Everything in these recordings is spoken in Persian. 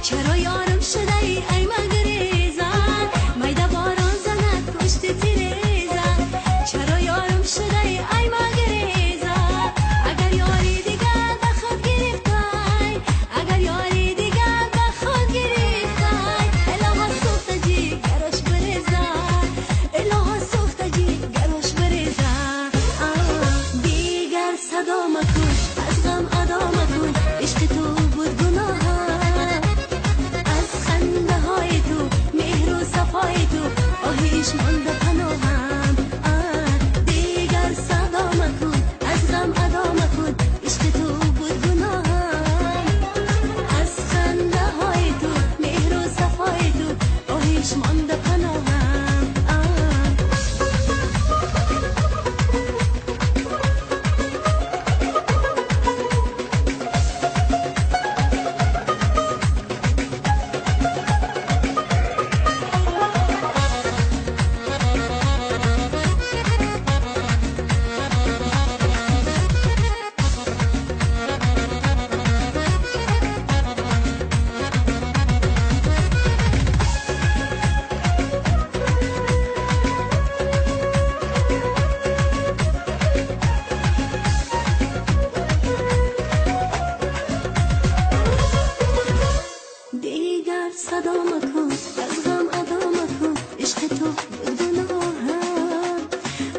چرا یارم شده ای مگریزن میده باران زند پشت تیریزن چرا یارم شده ای مگریزن اگر یاری دیگر به خود گرفتای اگر یاری دیگر به خود گرفتای الها سوخت جیگرش بریزن الها سوخت جیگرش بریزن دیگر صدا مکن از غم ادا مکن عشق تو بود گناه آهیش مانده پناهم دیگر صدا مکن از غم ادا مکن عشق تو بود گناهم از خنده های تو مهر و صفای تو آهیش مانده پناهم صدا مکن از غم ادا مکن عشق تو گناهم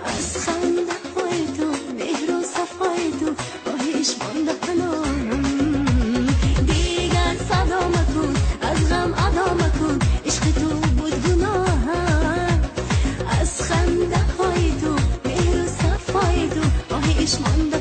از خنده های تو مهر و صفای تو آهیش مانده پناهم دیگر صدا مکن از غم ادا مکن عشق تو بود گناهم از خنده های تو مهر و صفای تو آهیش مانده